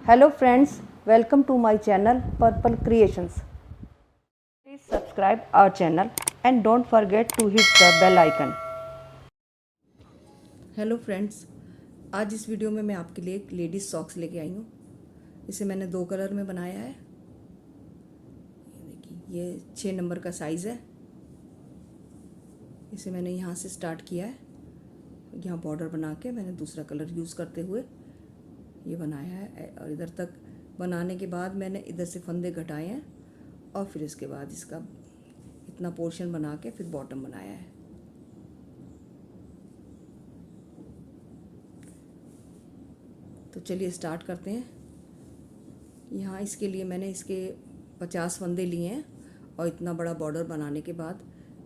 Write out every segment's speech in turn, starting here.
Hello friends, welcome to my channel Purple Creations. Please subscribe our channel and don't forget to hit the bell icon. Hello friends, आज इस video में मैं आपके लिए एक ladies socks लेके आई हूँ। इसे मैंने 2 कलर में बनाया है। ये देखिए, ये 6 नंबर का साइज़ है। इसे मैंने यहाँ से स्टार्ट किया है। यहाँ बॉर्डर बना के मैंने दूसरा कलर यूज़ करते हुए ये बनाया है, और इधर तक बनाने के बाद मैंने इधर से फंदे घटाए हैं और फिर इसके बाद इसका इतना पोर्शन बना के फिर बॉटम बनाया है। तो चलिए स्टार्ट करते हैं। यहाँ इसके लिए मैंने इसके 50 फंदे लिए हैं और इतना बड़ा बॉर्डर बनाने के बाद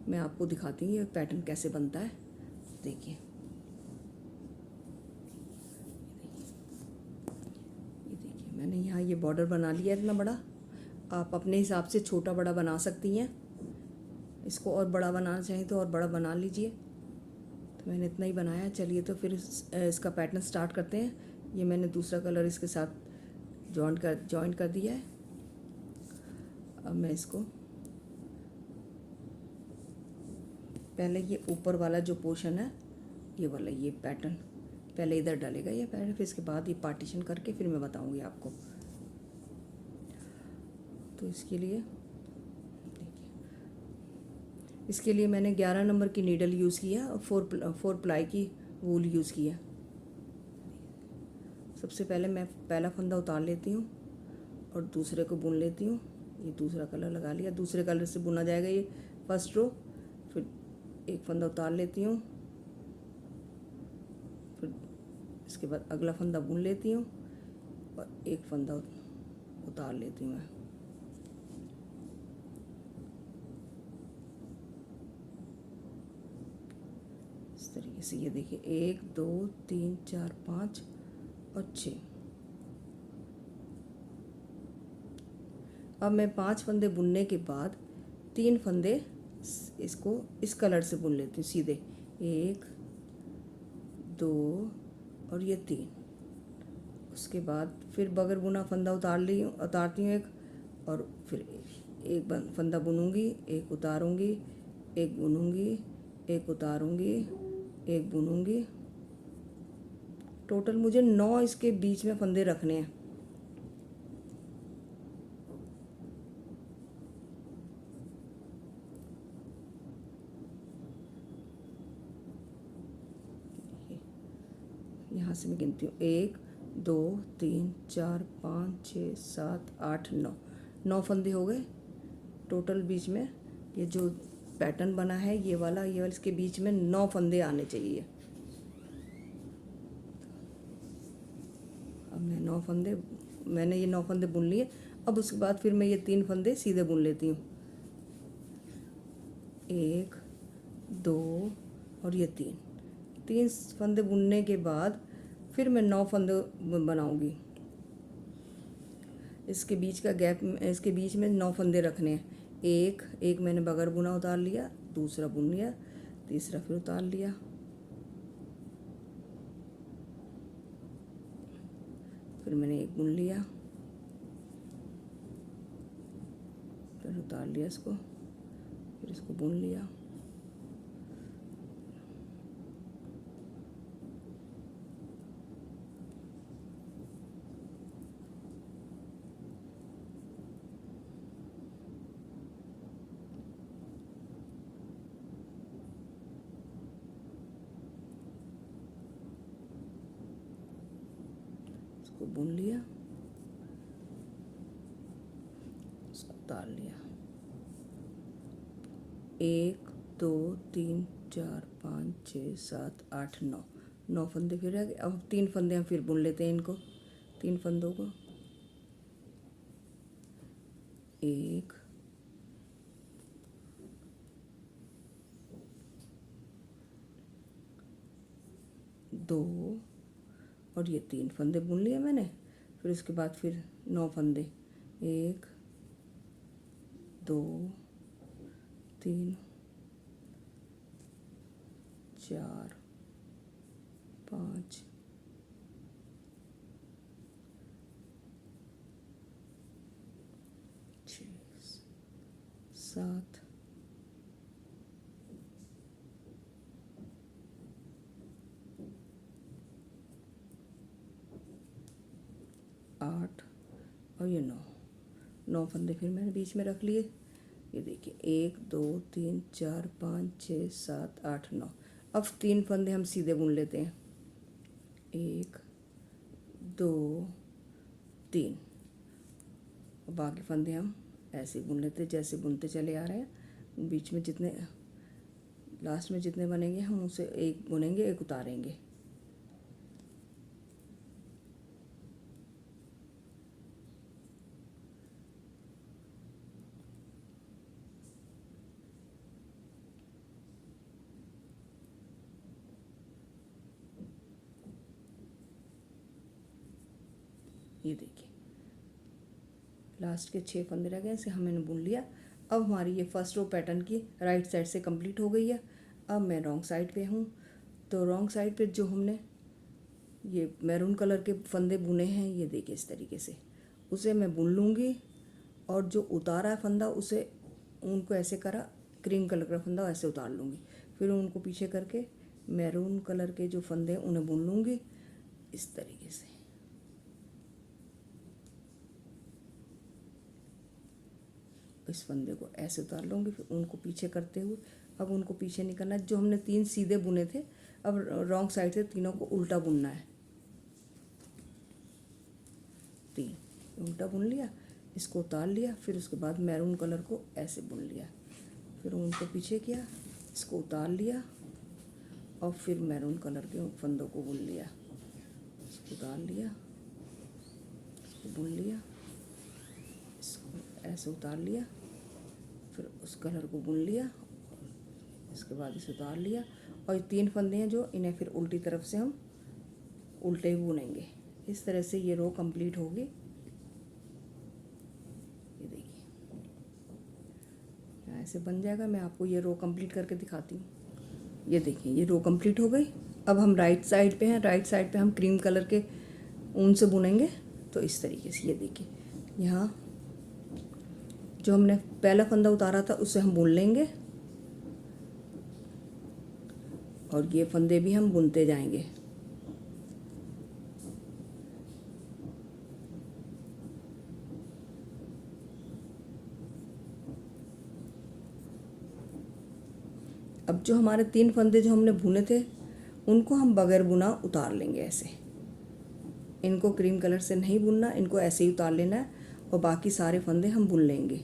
मैं आपको दिखाती हूँ ये पैटर्न कैसे बनता है। देखिए, मैंने यहाँ ये बॉर्डर बना लिया इतना बड़ा। आप अपने हिसाब से छोटा बड़ा बना सकती हैं। इसको और बड़ा बनाना चाहें तो और बड़ा बना लीजिए। तो मैंने इतना ही बनाया। चलिए तो फिर इसका पैटर्न स्टार्ट करते हैं। ये मैंने दूसरा कलर इसके साथ जॉइंट कर दिया है। अब मैं इसको पहले ये ऊपर वाला जो पोर्शन है, ये वाला ये पैटर्न पहले इधर डालेगा ये पैटर्न, फिर इसके बाद ये पार्टीशन करके फिर मैं बताऊंगी आपको। तो इसके लिए मैंने 11 नंबर की नीडल यूज़ किया और 4 प्लाई की वूल यूज़ किया। सबसे पहले मैं पहला फंदा उतार लेती हूँ और दूसरे को बुन लेती हूँ। ये दूसरा कलर लगा लिया, दूसरे कलर से बुना जाएगा ये फर्स्ट रो। फिर एक फंदा उतार लेती हूँ, फिर इसके बाद अगला फंदा बुन लेती हूँ और एक फंदा उतार लेती हूँ मैं। इस तरीके से ये देखिए 1 2 3 4 5 और 6। अब मैं 5 फंदे बुनने के बाद 3 फंदे इसको इस कलर से बुन लेती हूँ सीधे। 1 2 और ये 3। उसके बाद फिर बगैर बुना फंदा उतारती हूँ एक, और फिर एक फंदा बुनूंगी, एक उतारूंगी, एक बुनूंगी, एक उतारूंगी, एक बुनूंगी। टोटल मुझे 9 इसके बीच में फंदे रखने हैं। यहाँ से मैं गिनती हूँ 1 2 3 4 5 6 7 8 9 फंदे हो गए टोटल बीच में। ये जो पैटर्न बना है ये वाला इसके बीच में 9 फंदे आने चाहिए। अब मैंने ये 9 फंदे बुन लिए। अब उसके बाद फिर मैं ये 3 फंदे सीधे बुन लेती हूँ। 1 2 और ये 3 फंदे बुनने के बाद फिर मैं 9 फंदे बनाऊंगी। इसके बीच का गैप, इसके बीच में 9 फंदे रखने हैं। एक मैंने बगैर बुना उतार लिया, दूसरा बुन लिया, तीसरा फिर उतार लिया, फिर मैंने एक बुन लिया, फिर उतार लिया इसको, फिर इसको बुन लिया, इसको बुन लिया, इसको उतार लिया। 1 2 3 4 5 6 7 8 9 फंदे फिर आ गए। अब 3 फंदे हम फिर बुन लेते हैं इनको, 3 फंदों को। 1 2 और ये 3 फंदे बुन लिए मैंने। फिर उसके बाद फिर 9 फंदे, 1 2 3 4 5 7, 8 और ये 9 फंदे फिर मैंने बीच में रख लिए। ये देखिए 1 2 3 4 5 6 7 8 9। अब 3 फंदे हम सीधे बुन लेते हैं, 1 2 3। और बाकी फंदे हम ऐसे ही बुन लेते हैं जैसे बुनते चले आ रहे हैं। बीच में जितने लास्ट में जितने बनेंगे हम उसे एक बुनेंगे, एक उतारेंगे। ये देखिए लास्ट के 6 फंदे रह गए, इसे हमने बुन लिया। अब हमारी ये फर्स्ट रो पैटर्न की राइट साइड से कंप्लीट हो गई है। अब मैं रॉन्ग साइड पे हूँ, तो रॉन्ग साइड पे जो हमने ये मैरून कलर के फंदे बुने हैं, ये देखिए इस तरीके से उसे मैं बुन लूँगी। और जो उतारा है फंदा उसे उनको ऐसे करा, क्रीम कलर का फंदा ऐसे उतार लूँगी। फिर उनको पीछे करके मैरून कलर के जो फंदे उन्हें बुन लूँगी इस तरीके से। इस फंदे को ऐसे उतार लूँगी, फिर उनको पीछे करते हुए, अब उनको पीछे नहीं करना। जो हमने 3 सीधे बुने थे, अब रॉन्ग साइड से तीनों को उल्टा बुनना है। 3 उल्टा बुन लिया, इसको उतार लिया, फिर उसके बाद मैरून कलर को ऐसे बुन लिया, फिर उनको पीछे किया, इसको उतार लिया और फिर मैरून कलर के फंदों को बुन लिया, इसको उतार लिया, इसको बुन लिया, इसको ऐसे उतार लिया, फिर उस कलर को बुन लिया, इसके बाद इसे उतार लिया। और ये 3 फंदे हैं जो इन्हें फिर उल्टी तरफ से हम उल्टे ही बुनेंगे। इस तरह से ये रो कंप्लीट होगी। ये देखिए ऐसे बन जाएगा। मैं आपको ये रो कंप्लीट करके दिखाती हूँ। ये देखिए ये रो कंप्लीट हो गई। अब हम राइट साइड पे हैं, राइट साइड पे हम क्रीम कलर के ऊन से बुनेंगे। तो इस तरीके से ये देखिए यहाँ जो हमने पहला फंदा उतारा था उसे हम बुन लेंगे और ये फंदे भी हम बुनते जाएंगे। अब जो हमारे 3 फंदे जो हमने बुने थे उनको हम बगैर बुना उतार लेंगे ऐसे। इनको क्रीम कलर से नहीं बुनना, इनको ऐसे ही उतार लेना है और बाकी सारे फंदे हम बुन लेंगे।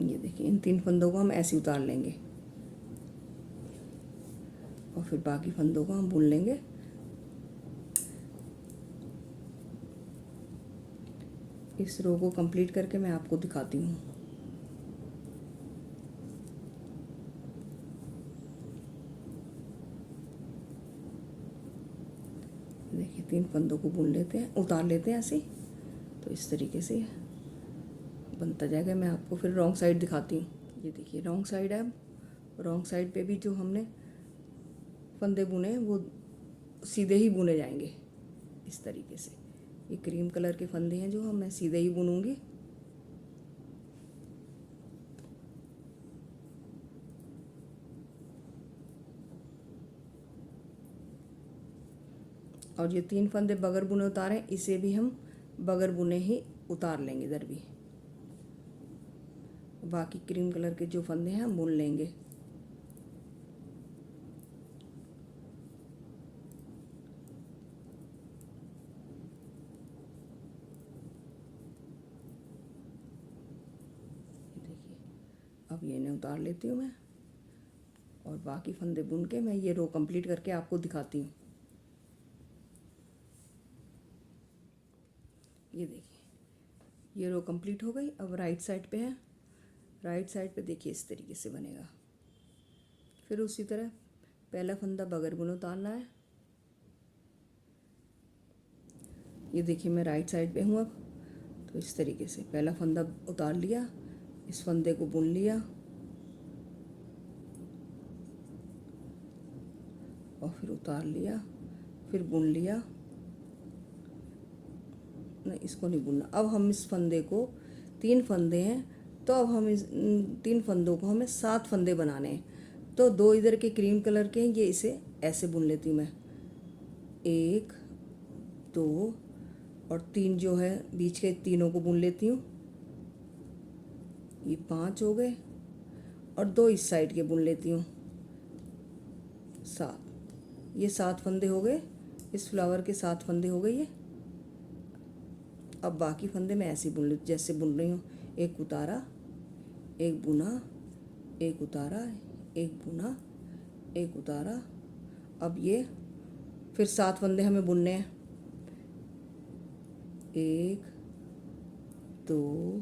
ये देखिए इन 3 फंदों को हम ऐसे उतार लेंगे और फिर बाकी फंदों को हम बुन लेंगे। इस रो को कंप्लीट करके मैं आपको दिखाती हूँ। देखिए 3 फंदों को बुन लेते हैं, उतार लेते हैं ऐसे, तो इस तरीके से बनता जाएगा। मैं आपको फिर रॉन्ग साइड दिखाती हूँ। ये देखिए रॉन्ग साइड है। अब रॉन्ग साइड पे भी जो हमने फंदे बुने वो सीधे ही बुने जाएंगे इस तरीके से। ये क्रीम कलर के फंदे हैं जो मैं सीधे ही बुनूंगी। और ये 3 फंदे बगैर बुने उतारे, इसे भी हम बगैर बुने ही उतार लेंगे इधर भी। बाकी क्रीम कलर के जो फंदे हैं हम बुन लेंगे। देखिए अब ये इन्हें उतार लेती हूँ मैं और बाकी फंदे बुन के मैं ये रो कंप्लीट करके आपको दिखाती हूँ। ये देखिए ये रो कंप्लीट हो गई। अब राइट साइड पे है, राइट साइड पे देखिए इस तरीके से बनेगा। फिर उसी तरह पहला फंदा बगैर बुने उतारना है। ये देखिए मैं राइट साइड पे हूँ। अब तो इस तरीके से पहला फंदा उतार लिया, इस फंदे को बुन लिया, और फिर उतार लिया, फिर बुन लिया। नहीं, इसको नहीं बुनना। अब हम इस फंदे को, 3 फंदे हैं तो अब हम इस 3 फंदों को हमें 7 फंदे बनाने हैं। तो 2 इधर के क्रीम कलर के हैं, ये इसे ऐसे बुन लेती हूँ मैं। 1 2 और 3 जो है बीच के, तीनों को बुन लेती हूँ। ये 5 हो गए और 2 इस साइड के बुन लेती हूँ, 7। ये 7 फंदे हो गए, इस फ्लावर के 7 फंदे हो गए ये। अब बाकी फंदे मैं ऐसे बुन लेती, जैसे बुन रही हूँ। एक उतारा, एक बुना, एक उतारा, एक बुना, एक उतारा। अब ये फिर 7 फंदे हमें बुनने हैं। 1 2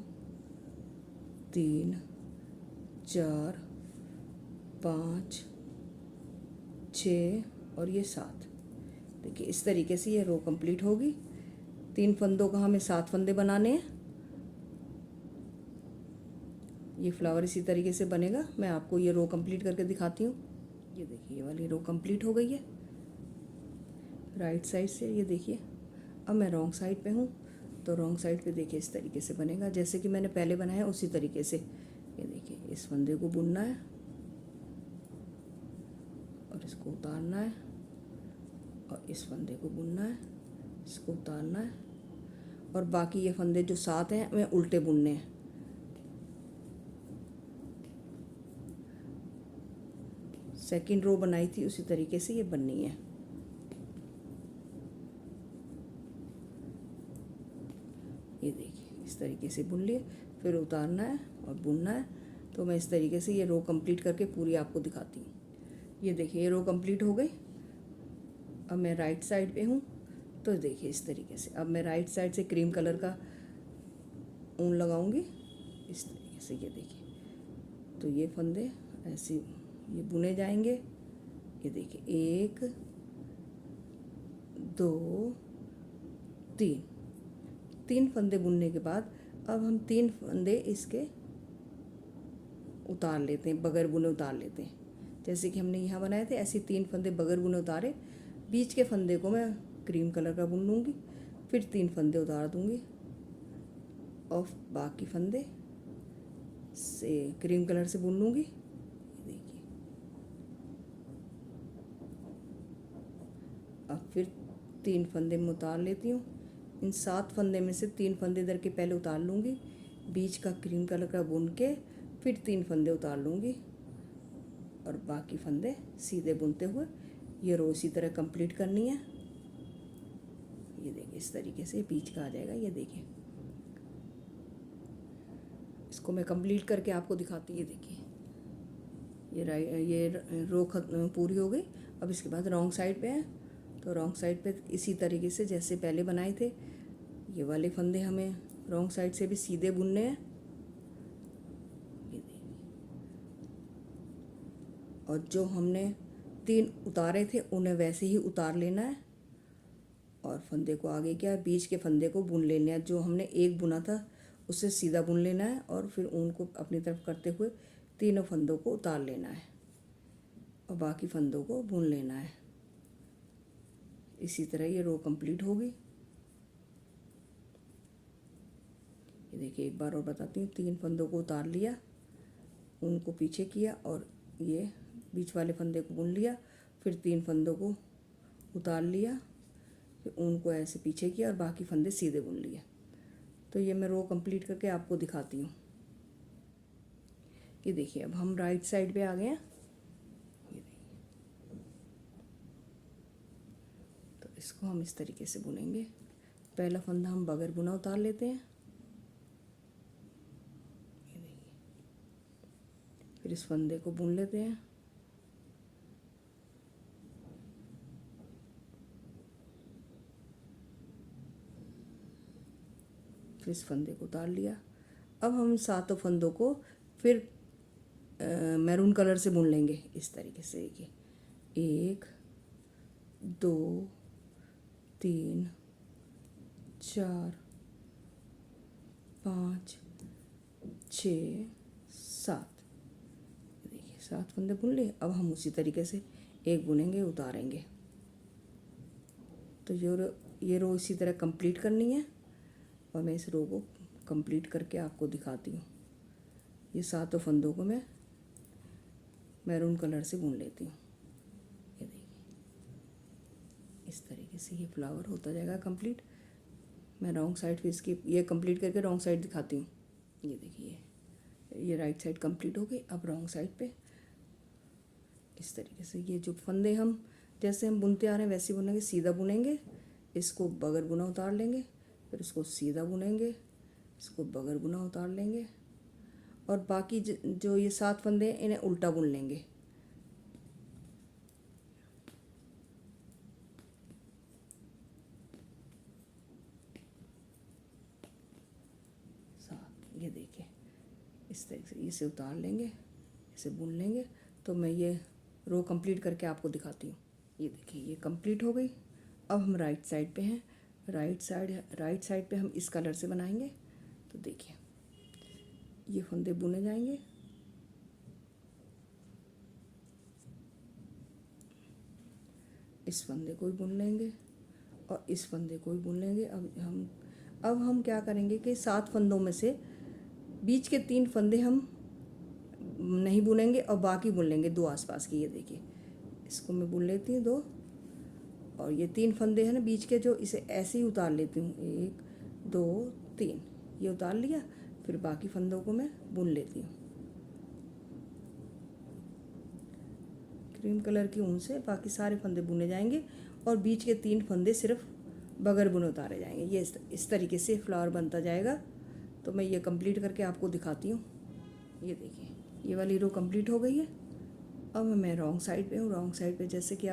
3 4 5 6 और ये 7। देखिए इस तरीके से ये रो कंप्लीट होगी। 3 फंदों का हमें 7 फंदे बनाने हैं। ये फ्लावर इसी तरीके से बनेगा। मैं आपको ये रो कंप्लीट करके दिखाती हूँ। ये देखिए, ये वाली रो कंप्लीट हो गई है राइट साइड से। ये देखिए, अब मैं रॉन्ग साइड पे हूँ, तो रॉन्ग साइड पे देखिए इस तरीके से बनेगा, जैसे कि मैंने पहले बनाया उसी तरीके से। ये देखिए, इस फंदे को बुनना है और इसको उतारना है, और इस फंदे को बुनना है, इसको उतारना है, और बाकी ये फंदे जो 7 हैं हमें उल्टे बुनने हैं। सेकंड रो बनाई थी उसी तरीके से ये बननी है। ये देखिए इस तरीके से बुन लिए, फिर उतारना है और बुनना है। तो मैं इस तरीके से ये रो कंप्लीट करके पूरी आपको दिखाती हूँ। ये देखिए, ये रो कंप्लीट हो गई। अब मैं राइट साइड पे हूँ, तो देखिए इस तरीके से अब मैं राइट साइड से क्रीम कलर का ऊन लगाऊंगी इस तरीके से। ये देखिए, तो ये फंदे ऐसे ये बुने जाएंगे। ये देखिए, 1 2 3 फंदे बुनने के बाद अब हम 3 फंदे इसके उतार लेते हैं, बगैर बुने उतार लेते हैं। जैसे कि हमने यहाँ बनाए थे ऐसे 3 फंदे बगैर बुने उतारे। बीच के फंदे को मैं क्रीम कलर का बुन लूँगी, फिर 3 फंदे उतार दूँगी और बाकी फंदे से क्रीम कलर से बुन लूँगी। देखिए, अब फिर 3 फंदे में उतार लेती हूँ। इन 7 फंदे में से 3 फंदे इधर के पहले उतार लूँगी, बीच का क्रीम कलर का बुन के फिर 3 फंदे उतार लूँगी, और बाकी फंदे सीधे बुनते हुए ये रो इसी तरह कंप्लीट करनी है। ये देखिए इस तरीके से बीच का आ जाएगा। ये देखिए, इसको मैं कंप्लीट करके आपको दिखाती हूँ। ये देखिए, ये रो पूरी हो गई। अब इसके बाद रॉन्ग साइड पे है, तो रॉन्ग साइड पे इसी तरीके से जैसे पहले बनाए थे, ये वाले फंदे हमें रॉन्ग साइड से भी सीधे बुनने हैं। ये देखिए, और जो हमने 3 उतारे थे उन्हें वैसे ही उतार लेना है, और फंदे को आगे क्या है, बीच के फंदे को बुन लेना है। जो हमने एक बुना था उससे सीधा बुन लेना है, और फिर ऊन को अपनी तरफ करते हुए तीनों फंदों को उतार लेना है और बाकी फंदों को बुन लेना है। इसी तरह ये रो कंप्लीट होगी। ये देखिए, एक बार और बताती हूँ। 3 फंदों को उतार लिया, ऊन को पीछे किया और ये बीच वाले फंदे को बुन लिया, फिर 3 फंदों को उतार लिया, फिर ऊन को ऐसे पीछे किया और बाकी फंदे सीधे बुन लिए। तो ये मैं रो कंप्लीट करके आपको दिखाती हूँ। ये देखिए, अब हम राइट साइड पे आ गए हैं। ये देखिए, तो इसको हम इस तरीके से बुनेंगे। पहला फंदा हम बगैर बुना उतार लेते हैं। ये देखिए, फिर इस फंदे को बुन लेते हैं। फिर इस फंदे को उतार लिया। अब हम 7 फंदों को फिर मैरून कलर से बुन लेंगे इस तरीके से। देखिए, 1 2 3 4 5 6 7। देखिए 7 फंदे बुन लिए। अब हम उसी तरीके से एक बुनेंगे, उतारेंगे। तो ये रो इसी तरह कंप्लीट करनी है और मैं इस रो को कंप्लीट करके आपको दिखाती हूँ। ये 7 फंदों को मैं मैरून कलर से बुन लेती हूँ। ये देखिए इस तरीके से ये फ्लावर होता जाएगा कंप्लीट। मैं रॉन्ग साइड पे इसकी ये कंप्लीट करके रॉन्ग साइड दिखाती हूँ। ये देखिए ये राइट साइड कंप्लीट हो गई। अब रॉन्ग साइड पे इस तरीके से ये जो फंदे हम जैसे हम बुनते आ रहे हैं वैसे ही बुनेंगे। सीधा बुनेंगे, इसको बगैर बुना उतार लेंगे, फिर इसको सीधा बुनेंगे, इसको बगैर बुना उतार लेंगे और बाकी जो ये 7 फंदे हैं इन्हें उल्टा बुन लेंगे। ये देखिए इस तरीके से इसे उतार लेंगे, इसे बुन लेंगे। तो मैं ये रो कंप्लीट करके आपको दिखाती हूँ। ये देखिए ये कंप्लीट हो गई। अब हम राइट साइड पे हैं। राइट साइड पे हम इस कलर से बनाएंगे। तो देखिए ये फंदे बुने जाएंगे, इस फंदे को भी बुन लेंगे और इस फंदे को भी बुन लेंगे। अब हम क्या करेंगे कि 7 फंदों में से बीच के 3 फंदे हम नहीं बुनेंगे और बाकी बुन लेंगे 2 आसपास की। ये देखिए इसको मैं बुन लेती हूँ 2 और ये 3 फंदे हैं ना बीच के, जो इसे ऐसे ही उतार लेती हूँ। 1 2 3 ये उतार लिया। फिर बाकी फंदों को मैं बुन लेती हूँ। क्रीम कलर की ऊन से बाकी सारे फंदे बुने जाएंगे और बीच के 3 फंदे सिर्फ बगैर बुने उतारे जाएंगे। ये इस तरीके से फ्लावर बनता जाएगा। तो मैं ये कंप्लीट करके आपको दिखाती हूँ। ये देखिए ये वाली रो कंप्लीट हो गई है। अब मैं रॉन्ग साइड पे हूँ। रॉन्ग साइड पे जैसे कि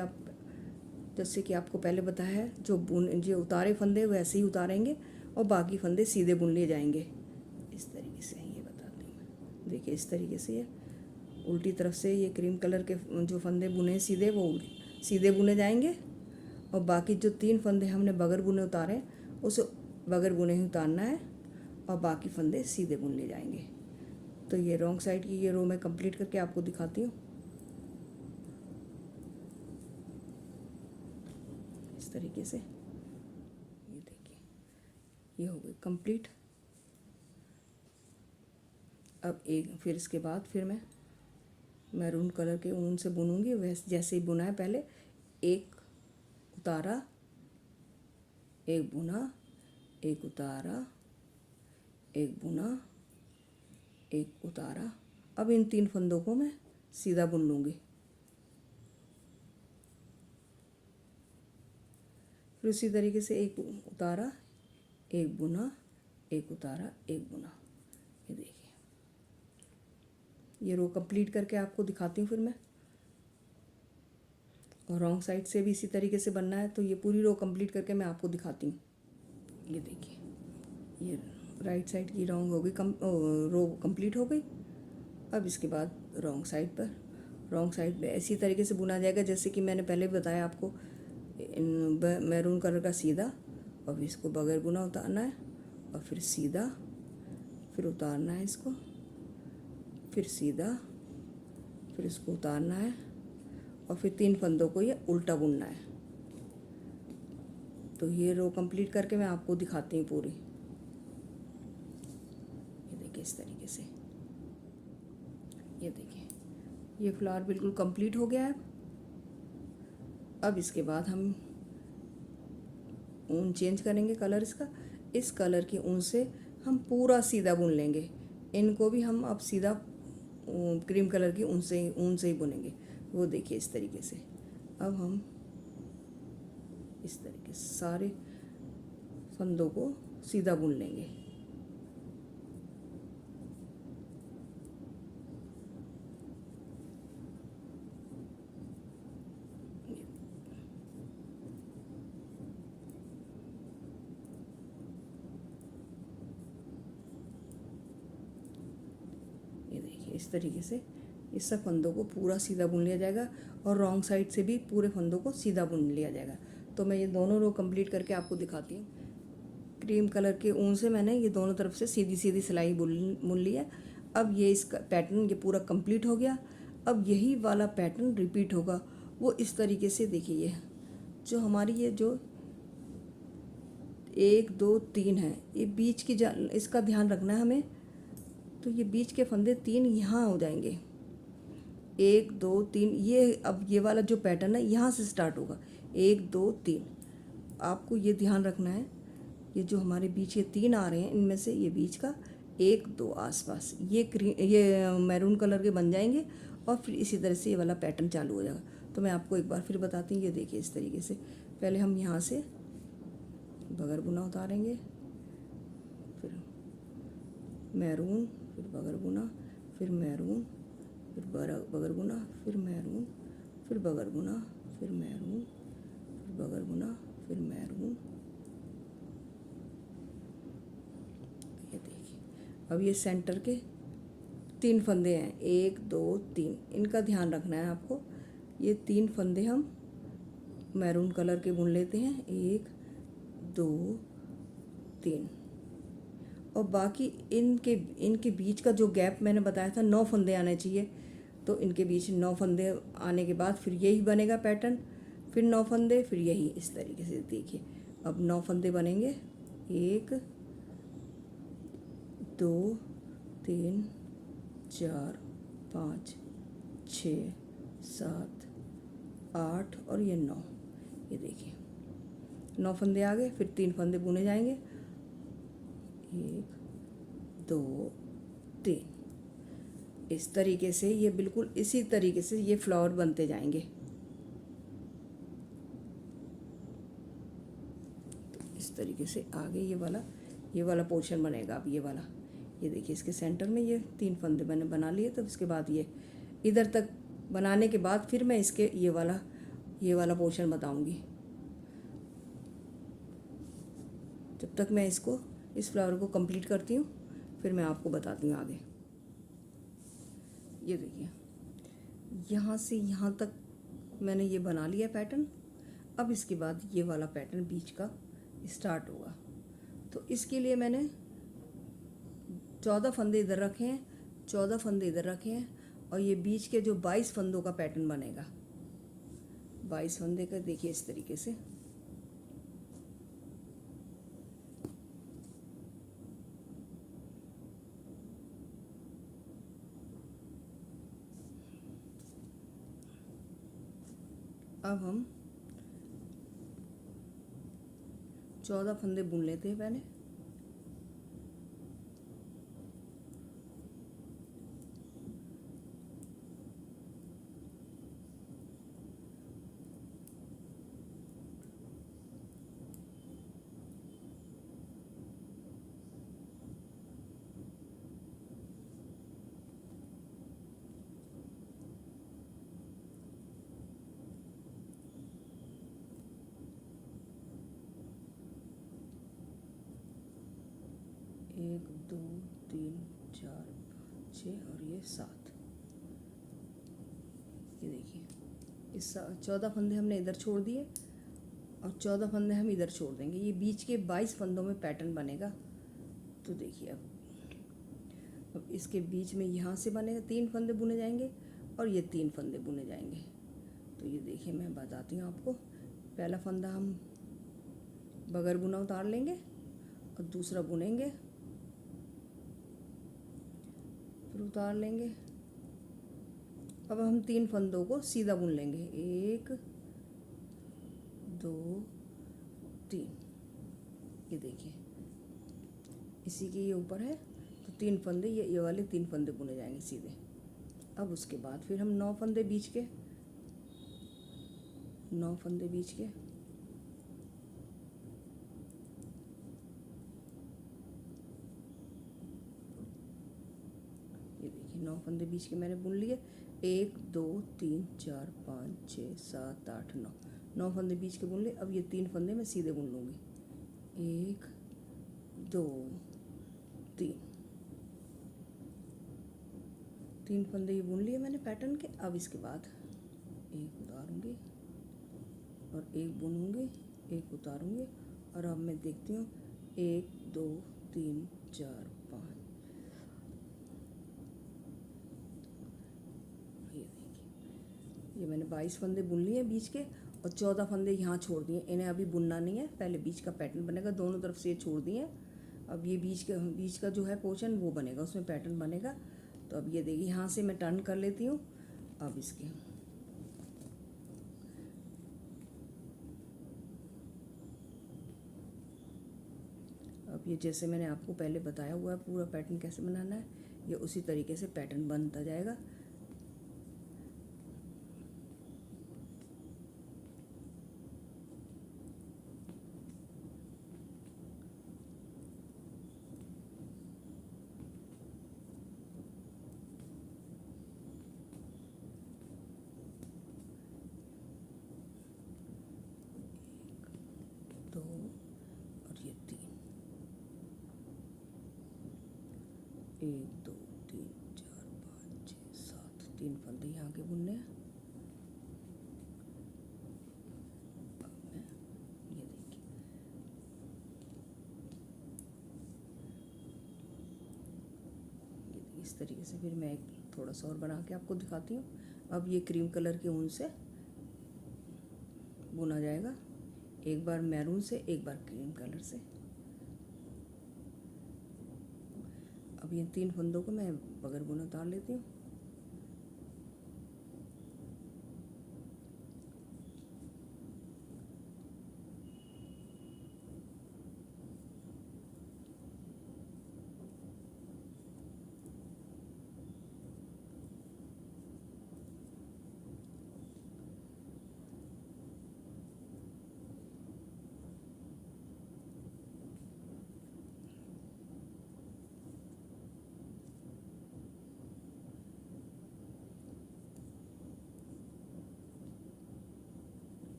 आपको पहले बताया है, जो उतारे फंदे वैसे ही उतारेंगे और बाकी फंदे सीधे बुन लिए जाएंगे। इस तरीके से ये बताती हूँ मैं। देखिए इस तरीके से ये उल्टी तरफ से ये क्रीम कलर के जो फंदे बुने सीधे वो सीधे बुने जाएंगे और बाकी जो 3 फंदे हमने बगैर बुने उतारे उसे बगैर बुने ही उतारना है और बाकी फंदे सीधे बुन लिए जाएंगे। तो ये रॉन्ग साइड की ये रो मैं कंप्लीट करके आपको दिखाती हूँ। इस तरीके से ये देखिए ये हो गई कंप्लीट। अब फिर इसके बाद फिर मैं मैरून कलर के ऊन से बुनूंगी। वैसे जैसे ही बुना है पहले, एक उतारा, एक बुना, एक उतारा, एक बुना, एक उतारा। अब इन 3 फंदों को मैं सीधा बुन लूँगी। फिर उसी तरीके से एक उतारा, एक बुना, एक उतारा, एक बुना। ये देखिए ये रो कंप्लीट करके आपको दिखाती हूँ फिर मैं। और रॉन्ग साइड से भी इसी तरीके से बनना है। तो ये पूरी रो कंप्लीट करके मैं आपको दिखाती हूँ। ये देखिए ये राइट साइड की रॉन्ग हो गई, रो कंप्लीट हो गई। अब इसके बाद रॉन्ग साइड पे इसी तरीके से बुना जाएगा जैसे कि मैंने पहले बताया आपको। मैरून कलर का सीधा और इसको बगैर बुना उतारना है और फिर सीधा, फिर उतारना है इसको, फिर सीधा, फिर इसको उतारना है और फिर 3 फंदों को ये उल्टा बुनना है। तो ये रो कंप्लीट करके मैं आपको दिखाती हूँ पूरी। ये देखिए इस तरीके से ये देखिए ये फ्लावर बिल्कुल कंप्लीट हो गया है। अब इसके बाद हम ऊन चेंज करेंगे कलर इसका। इस कलर की ऊन से हम पूरा सीधा बुन लेंगे। इनको भी हम अब सीधा क्रीम कलर की ऊन से ही बुनेंगे। वो देखिए इस तरीके से। अब हम इस तरीके से सारे फंदों को सीधा बुन लेंगे। ये देखिए इस तरीके से इस सब फंदों को पूरा सीधा बुन लिया जाएगा और रॉन्ग साइड से भी पूरे फंदों को सीधा बुन लिया जाएगा। तो मैं ये दोनों रो कंप्लीट करके आपको दिखाती हूँ। क्रीम कलर के ऊन से मैंने ये दोनों तरफ से सीधी सीधी सिलाई बुन ली है। अब ये इसका पैटर्न ये पूरा कंप्लीट हो गया। अब यही वाला पैटर्न रिपीट होगा वो इस तरीके से देखिए, ये जो हमारी ये जो 1 2 3 है, ये बीच की इसका ध्यान रखना है हमें। तो ये बीच के फंदे 3 यहाँ हो जाएंगे, 1 2 3। ये अब ये वाला जो पैटर्न है यहाँ से स्टार्ट होगा, 1 2 3। आपको ये ध्यान रखना है, ये जो हमारे बीच ये 3 आ रहे हैं, इनमें से ये बीच का 1 2 आसपास ये मैरून कलर के बन जाएंगे, और फिर इसी तरह से ये वाला पैटर्न चालू हो जाएगा। तो मैं आपको एक बार फिर बताती हूँ। ये देखिए इस तरीके से पहले हम यहाँ से बगर बुना उतारेंगे, फिर मैरून, फिर बगर बुना, फिर मैरून, फिर बगर बुना, फिर मैरून, फिर बगर बुना, फिर मैरून, फिर बगर बुना, फिर मैरून। ये देखिए, अब ये सेंटर के 3 फंदे हैं, 1 2 3, इनका ध्यान रखना है आपको। ये 3 फंदे हम मैरून कलर के बुन लेते हैं, 1 2 3, और बाकी इनके बीच का जो गैप मैंने बताया था 9 फंदे आने चाहिए। तो इनके बीच 9 फंदे आने के बाद फिर यही बनेगा पैटर्न, फिर 9 फंदे, फिर यही इस तरीके से देखिए। अब 9 फंदे बनेंगे, 1 2 3 4 5 6 7 8 और ये 9। ये देखिए 9 फंदे आ गए, फिर 3 फंदे बुने जाएंगे, 1 2 3। इस तरीके से ये बिल्कुल इसी तरीके से ये फ्लावर बनते जाएंगे। तो इस तरीके से आगे ये वाला पोर्शन बनेगा। अब ये वाला, ये देखिए इसके सेंटर में ये 3 फंदे मैंने बना लिए। तो उसके बाद ये इधर तक बनाने के बाद फिर मैं इसके ये वाला पोर्शन बताऊंगी। जब तक मैं इस फ्लावर को कंप्लीट करती हूँ, फिर मैं आपको बताती हूँ आगे। ये देखिए यहाँ से यहाँ तक मैंने ये बना लिया पैटर्न। अब इसके बाद ये वाला पैटर्न बीच का स्टार्ट होगा। तो इसके लिए मैंने 14 फंदे इधर रखे हैं, 14 फंदे इधर रखे हैं, और ये बीच के जो 22 फंदों का पैटर्न बनेगा, 22 फंदे का देखिए इस तरीके से। अब हम 14 फंदे बुन लेते हैं पहले। एक 2 3 4 5 6 और ये 7। ये देखिए इस 14 फंदे हमने इधर छोड़ दिए, और 14 फंदे हम इधर छोड़ देंगे। ये बीच के 22 फंदों में पैटर्न बनेगा। तो देखिए अब इसके बीच में यहाँ से बनेगा, 3 फंदे बुने जाएंगे, और ये 3 फंदे बुने जाएंगे। तो ये देखिए मैं बताती हूँ आपको। पहला फंदा हम बगर बुना उतार लेंगे, और दूसरा बुनेंगे, फिर उतार लेंगे। अब हम 3 फंदों को सीधा बुन लेंगे, 1 2 3। ये देखिए इसी के ये ऊपर है, तो 3 फंदे ये वाले 3 फंदे बुने जाएंगे सीधे। अब उसके बाद फिर हम 9 फंदे बीच के, 9 फंदे बीच के, ये देखिए 9 फंदे बीच के मैंने बुन लिए। 1 2 3 4 5 6 7 8 9, 9 फंदे बीच के बुन लिए। अब ये 3 फंदे मैं सीधे बुन लूँगी, 1 2 3। 3 फंदे ये बुन लिए मैंने पैटर्न के। अब इसके बाद एक उतारूँगी और एक बुनूँगी, एक उतारूँगी, और अब मैं देखती हूँ 1 2 3 4 5। ये देखिए ये मैंने 22 फंदे बुन लिए हैं बीच के, और 14 फंदे यहाँ छोड़ दिए। इन्हें अभी बुनना नहीं है, पहले बीच का पैटर्न बनेगा। दोनों तरफ से ये छोड़ दिए। अब ये बीच का जो है पोर्शन वो बनेगा, उसमें पैटर्न बनेगा। तो अब ये देखिए यहाँ से मैं टर्न कर लेती हूँ। अब इसके अब ये जैसे मैंने आपको पहले बताया हुआ है पूरा पैटर्न कैसे बनाना है, ये उसी तरीके से पैटर्न बनता जाएगा। दो और ये 3, 1 2 3 4 5 6 7, 3 फंदे यहाँ के बुनने हैं। अब मैं ये देखिए इस तरीके से फिर मैं एक थोड़ा सा और बना के आपको दिखाती हूँ। अब ये क्रीम कलर के ऊन से बुना जाएगा, एक बार मैरून से, एक बार क्रीम कलर से। अब ये 3 फंदों को मैं बगैर बुने उतार लेती हूँ।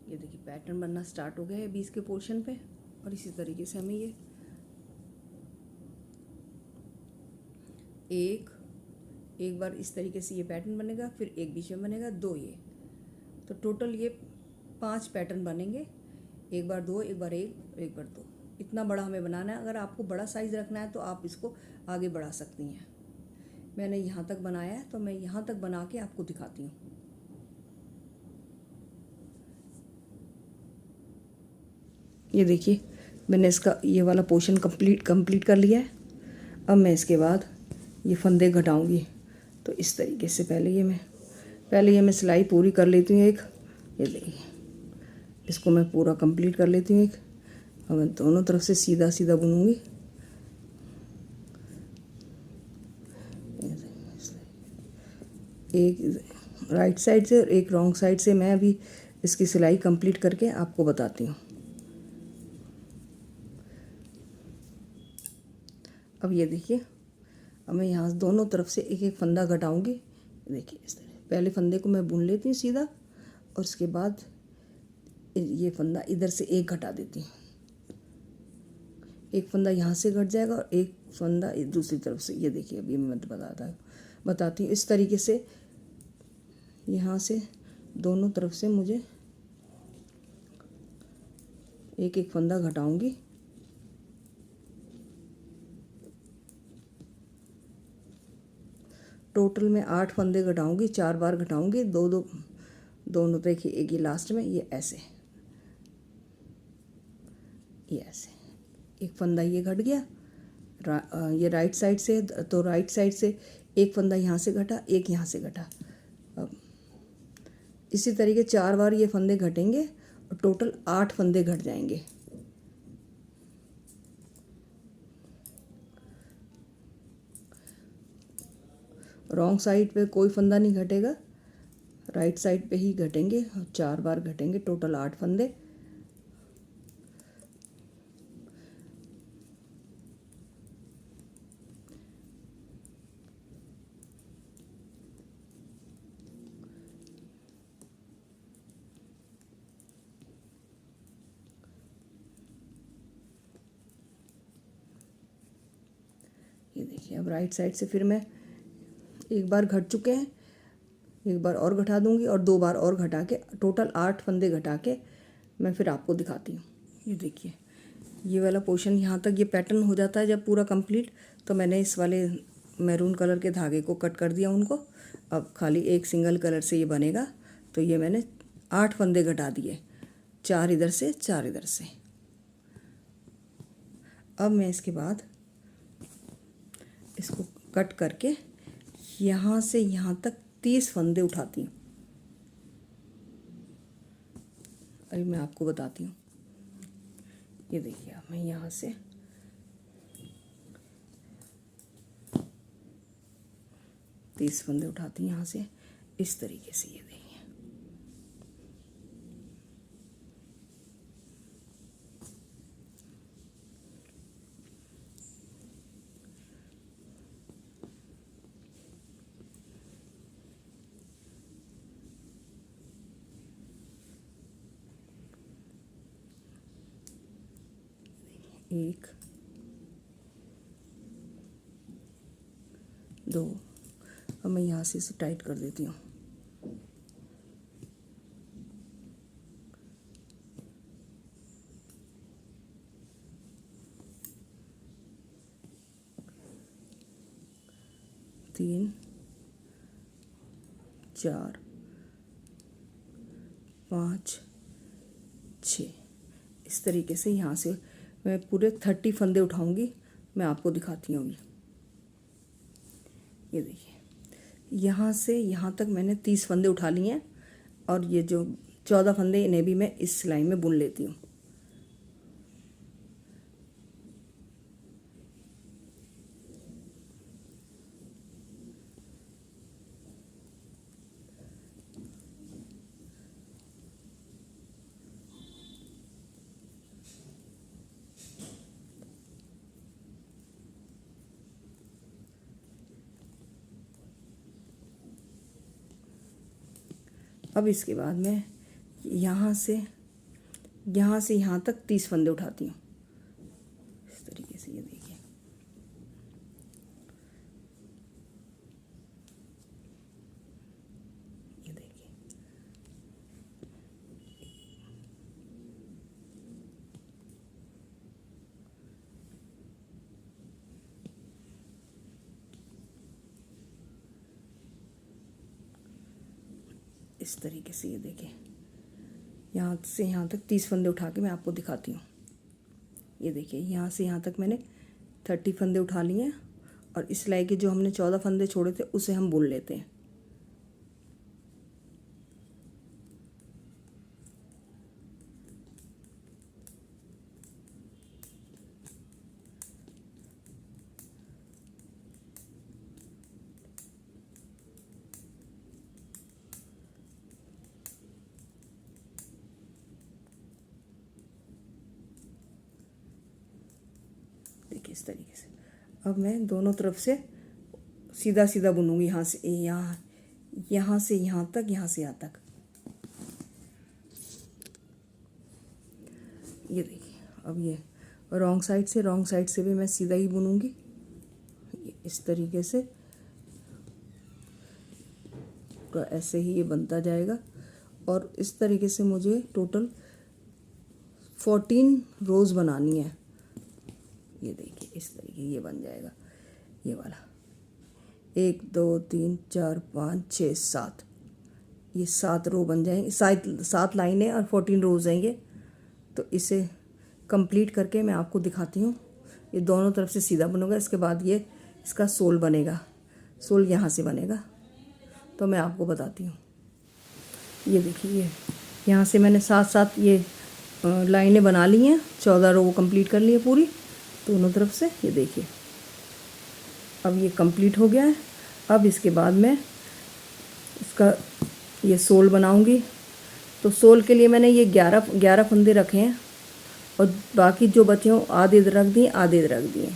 ये देखिए पैटर्न बनना स्टार्ट हो गया है बीच के पोर्शन पे, और इसी तरीके से हमें ये एक बार इस तरीके से ये पैटर्न बनेगा, फिर एक बीच में बनेगा, 2 ये, तो टोटल ये 5 पैटर्न बनेंगे। एक बार 2, एक बार 1, एक बार 2, इतना बड़ा हमें बनाना है। अगर आपको बड़ा साइज़ रखना है तो आप इसको आगे बढ़ा सकती हैं। मैंने यहाँ तक बनाया है तो मैं यहाँ तक बना के आपको दिखाती हूँ। ये देखिए मैंने इसका ये वाला पोर्शन कंप्लीट कर लिया है। अब मैं इसके बाद ये फंदे घटाऊंगी। तो इस तरीके से पहले ये मैं सिलाई पूरी कर लेती हूँ एक। ये देखिए इसको मैं पूरा कंप्लीट कर लेती हूँ एक। अब मैं दोनों तरफ से सीधा सीधा बुनूंगी। एक राइट साइड से और एक रॉन्ग साइड से मैं अभी इसकी सिलाई कंप्लीट करके आपको बताती हूँ। अब ये देखिए, अब मैं यहाँ दोनों तरफ से एक एक फंदा घटाऊंगी। देखिए इस तरह पहले फंदे को मैं बुन लेती हूँ सीधा, और उसके बाद ये फंदा इधर से एक घटा देती हूँ। एक फंदा यहाँ से घट जाएगा और एक फंदा दूसरी तरफ से। ये देखिए अभी मैं बताती हूँ इस तरीके से। यहाँ से दोनों तरफ से मुझे एक एक फंदा घटाऊंगी। टोटल में 8 फंदे घटाऊंगी, 4 बार घटाऊंगी, दोनों देखिए, एक ये लास्ट में ये ऐसे एक फंदा ये घट गया। ये राइट साइड से, तो राइट साइड से एक फंदा यहाँ से घटा, एक यहाँ से घटा। अब इसी तरीके 4 बार ये फंदे घटेंगे और टोटल 8 फंदे घट जाएंगे। रॉन्ग साइड पे कोई फंदा नहीं घटेगा, राइट साइड पे ही घटेंगे। 4 बार घटेंगे, टोटल 8 फंदे। ये देखिए अब राइट साइड से फिर मैं एक बार घट चुके हैं, एक बार और घटा दूंगी और 2 बार और घटा के टोटल 8 फंदे घटा के मैं फिर आपको दिखाती हूँ। ये देखिए ये वाला पोर्शन यहाँ तक ये पैटर्न हो जाता है जब पूरा कंप्लीट। तो मैंने इस वाले मैरून कलर के धागे को कट कर दिया उनको। अब खाली एक सिंगल कलर से ये बनेगा। तो ये मैंने 8 फंदे घटा दिए, 4 इधर से 4 इधर से। अब मैं इसके बाद इसको कट करके यहाँ से यहाँ तक 30 फंदे उठाती हूँ। अभी मैं आपको बताती हूँ। ये देखिए, अब मैं यहाँ से तीस फंदे उठाती हूँ यहाँ से इस तरीके से। ये देखिए, एक, दो। अब मैं यहाँ से इसे टाइट कर देती हूँ। तीन, चार, पाँच, छः। इस तरीके से यहाँ से मैं पूरे 30 फंदे उठाऊंगी। मैं आपको दिखाती हूँ। ये देखिए, यहाँ से यहाँ तक मैंने 30 फंदे उठा लिए हैं। और ये जो 14 फंदे, इन्हें भी मैं इस सिलाई में बुन लेती हूँ। अब इसके बाद मैं यहाँ से यहाँ तक 30 फंदे उठाती हूँ इस तरीके से। ये देखिए, ये देखिए, इस तरीके से। ये देखिए, यहाँ से यहाँ तक 30 फंदे उठा के मैं आपको दिखाती हूँ। ये देखिए, यहाँ से यहाँ तक मैंने 30 फंदे उठा लिए हैं। और इस सिलाई के जो हमने 14 फंदे छोड़े थे उसे हम बुन लेते हैं। देखिए, इस तरीके से। अब मैं दोनों तरफ से सीधा सीधा बुनूंगी। यहाँ से यहाँ से यहाँ तक, यहाँ से यहाँ तक। ये देखिए, अब ये रॉन्ग साइड से भी मैं सीधा ही बुनूंगी इस तरीके से। तो ऐसे ही ये बनता जाएगा। और इस तरीके से मुझे टोटल 14 रोज़ बनानी है। ये देखिए, इस तरीके ये बन जाएगा। ये वाला 1 2 3 4 5 6 7, ये 7 रो बन जाएंगे। 7 लाइनें और 14 रोज़ आएंगे। तो इसे कंप्लीट करके मैं आपको दिखाती हूँ। ये दोनों तरफ से सीधा बनूंगा। इसके बाद ये इसका सोल बनेगा। सोल यहाँ से बनेगा। तो मैं आपको बताती हूँ। ये देखिए, यहाँ से मैंने 7 ये लाइनें बना ली हैं। 14 रो कंप्लीट कर ली है पूरी दोनों तरफ से। ये देखिए, अब ये कंप्लीट हो गया है। अब इसके बाद मैं इसका ये सोल बनाऊंगी। तो सोल के लिए मैंने ये 11 फंदे रखे हैं। और बाकी जो बचे हों आधे इधर रख दिए, आधे इधर रख दिए।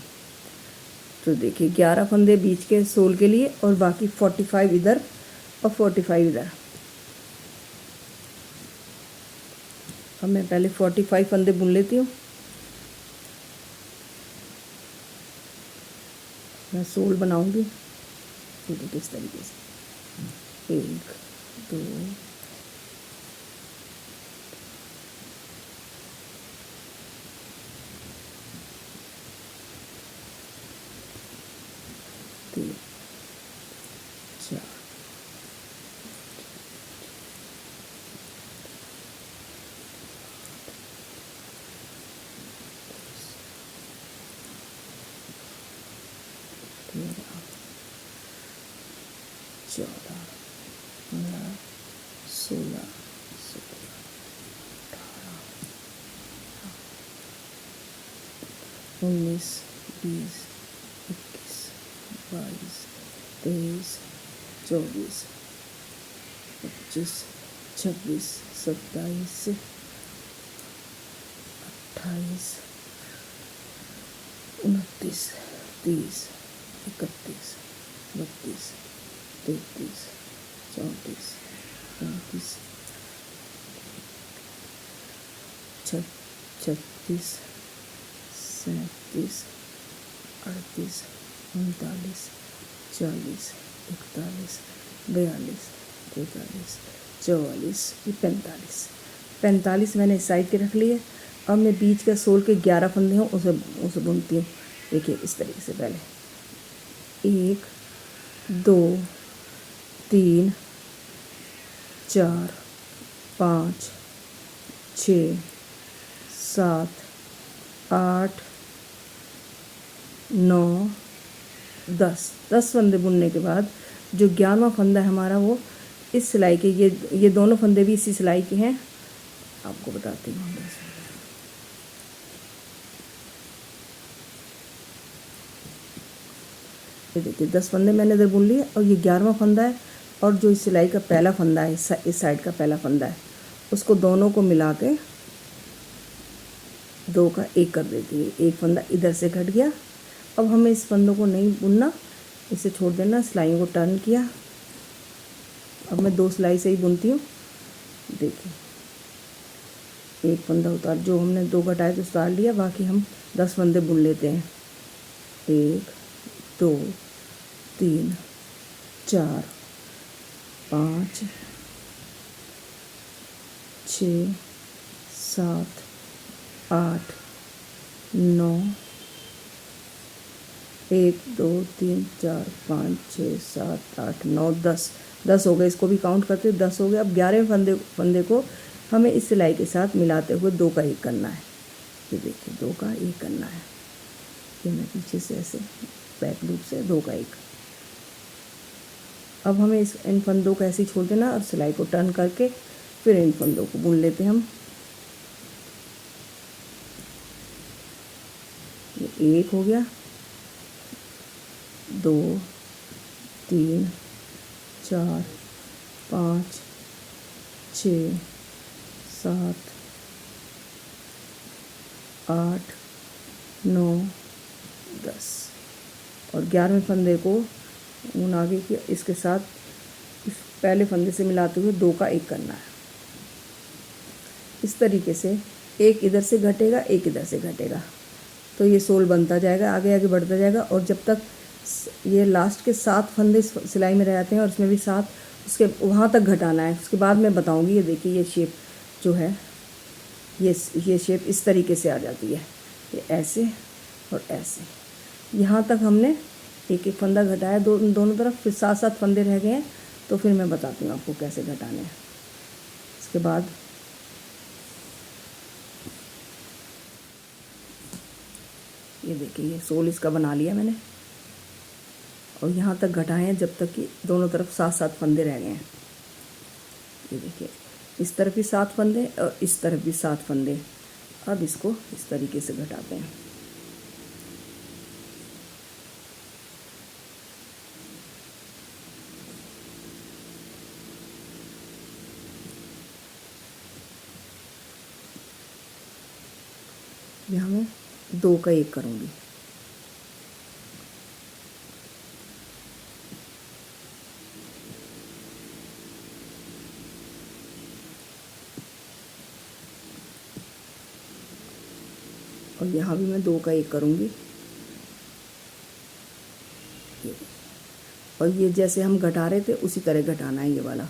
तो देखिए, 11 फंदे बीच के सोल के लिए और बाकी 45 इधर और 45 इधर। अब मैं पहले 45 फंदे बुन लेती हूँ। मैं सोल बनाऊंगी किस तरीके से। 1 2 3 3 4 13 14 15 16 17 19 20 21 22 23 24 25 26 27 28 29 30 31 32 33 34 35 36 37 38 39 40 41 42 43 44 ये 45 मैंने इस साइड के रख लिए। अब मैं बीच का सोल के 11 फंदे हों उसे बुनती हूँ। देखिए इस तरीके से पहले 1 2 3 4 5 6 7 8 9 10 फंदे बुनने के बाद जो 11वां फंदा है हमारा वो इस सिलाई के ये दोनों फंदे भी इसी सिलाई के हैं। आपको बताती हूँ। ये देखिए 10 फंदे मैंने इधर बुन लिए और ये 11वां फंदा है और जो इस सिलाई का पहला फंदा है इस साइड का पहला फंदा है उसको दोनों को मिला के 2 का 1 कर देती है। एक फंदा इधर से घट गया। अब हमें इस फंदों को नहीं बुनना, इसे छोड़ देना। सिलाइयों को टर्न किया। अब मैं 2 सिलाई से ही बुनती हूँ। देखिए एक फंदा उतार, जो हमने 2 घटाए तो उतार लिया, बाकी हम 10 फंदे बुन लेते हैं। 1 2 3 4 5 6 7 8 9 1 2 3 4 5 6 7 8 9 10 हो गए। इसको भी काउंट करते 10 हो गए। अब 11वें फंदे को हमें इस सिलाई के साथ मिलाते हुए 2 का 1 करना है। ये देखिए 2 का 1 करना है। ये मैं पीछे से ऐसे बैक लूप से 2 का 1। अब हमें इन फंदों को ऐसे ही छोड़ देना और सिलाई को टर्न करके फिर इन फंदों को बुन लेते हैं हम। ये 1 हो गया, 2 3 4 5 6 7 8 9 10 और 11वें फंदे को ऊन आगे की इसके साथ इस पहले फंदे से मिलाते हुए 2 का 1 करना है। इस तरीके से एक इधर से घटेगा, एक इधर से घटेगा, तो ये सोल बनता जाएगा, आगे आगे बढ़ता जाएगा। और जब तक ये लास्ट के 7 फंदे सिलाई में रह जाते हैं और उसमें भी 7 उसके वहाँ तक घटाना है। उसके बाद मैं बताऊँगी। ये देखिए ये शेप जो है ये शेप इस तरीके से आ जाती है। ये ऐसे और ऐसे, यहाँ तक हमने एक एक फंदा घटाया दोनों तरफ। फिर 7 फंदे रह गए हैं, तो फिर मैं बताती हूँ आपको कैसे घटाने हैं। इसके बाद ये देखिए ये सोल इसका बना लिया मैंने और यहाँ तक घटाए हैं जब तक कि दोनों तरफ 7 फंदे रह गए हैं। ये देखिए इस तरफ भी 7 फंदे और इस तरफ भी 7 फंदे। अब इसको इस तरीके से घटाते हैं। यहाँ मैं 2 का 1 करूँगी। और यहाँ भी मैं 2 का 1 करूँगी। और ये जैसे हम घटा रहे थे उसी तरह घटाना है ये वाला।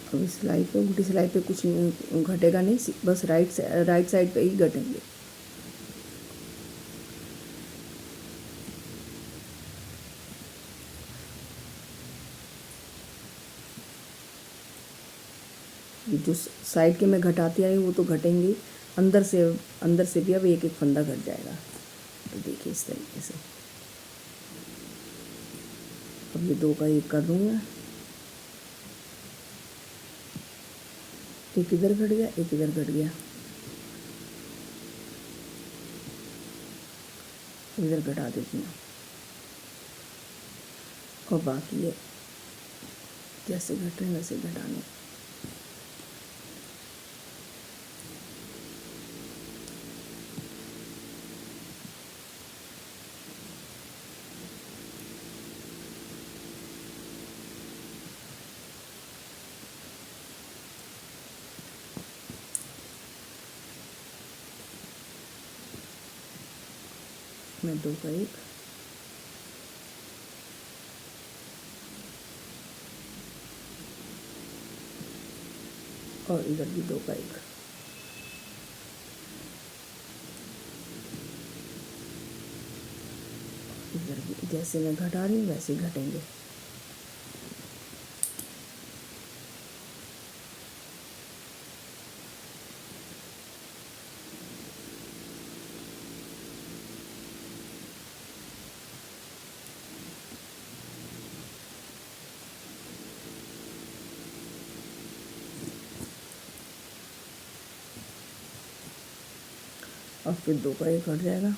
अब इस सिलाई पे, उल्टी सिलाई पे कुछ घटेगा नहीं, बस राइट साइड पे ही घटेंगे। ये जो साइड के मैं घटाती आई वो तो घटेंगे ही, अंदर से भी अब एक एक फंदा घट जाएगा। तो देखिए इस तरीके से अब ये 2 का 1 कर दूँगा। एक इधर घट गया, एक इधर घट गया, इधर घटा देती हूँ और बाकी ये जैसे घट रहे हैं वैसे घटाने। मैं 2 का 1 और इधर भी 2 का 1। इधर भी जैसे मैं घटा रही हूँ वैसे ही घटेंगे। और फिर 2 का 1 हट जाएगा।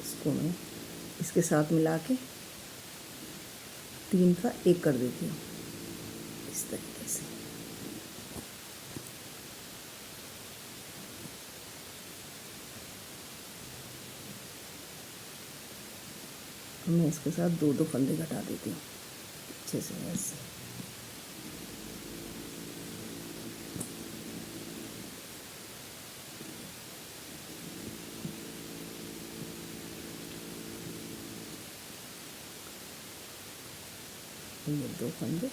इसको मैं इसके साथ मिला के 3 का 1 कर देती हूँ इस तरीके से। मैं इसके साथ 2 फंदे घटा देती हूँ अच्छे से ऐसे। ये 2 फंदे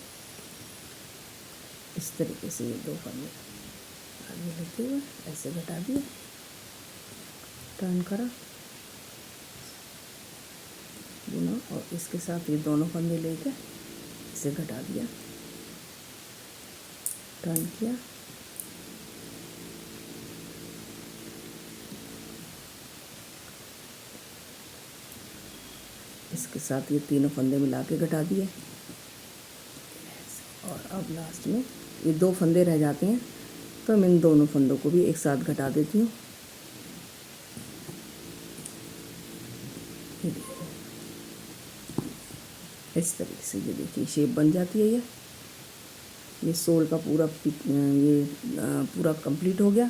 इस तरीके से, ये 2 फंदे आगे लेते हुए ऐसे घटा दिए, टर्न करा, बुना और इसके साथ ये दोनों फंदे लेके इसे घटा दिया, टर्न किया, इसके साथ ये तीनों फंदे मिला के घटा दिए। और अब लास्ट में ये 2 फंदे रह जाते हैं तो मैं इन दोनों फंदों को भी एक साथ घटा देती हूँ। ये देखिए इस तरीके से, ये देखिए शेप बन जाती है। ये सोल का पूरा पूरा कंप्लीट हो गया।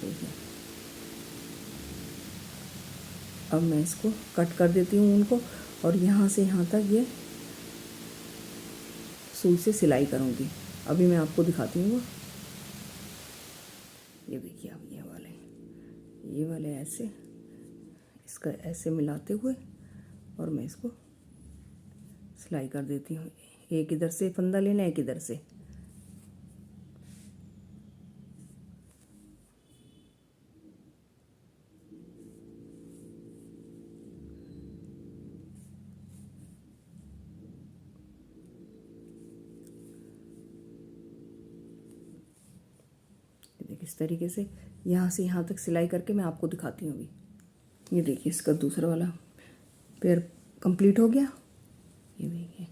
देखिए अब मैं इसको कट कर देती हूँ उनको, और यहाँ से यहाँ तक ये सुई से सिलाई करूँगी। अभी मैं आपको दिखाती हूँ वो। ये देखिए अब ये वाले ऐसे, इसका ऐसे मिलाते हुए और मैं इसको सिलाई कर देती हूँ। एक इधर से फंदा लेना, एक इधर से। इस तरीके से यहाँ से यहाँ तक सिलाई करके मैं आपको दिखाती हूँ अभी। ये देखिए इसका दूसरा वाला पेयर कंप्लीट हो गया। ये देखिए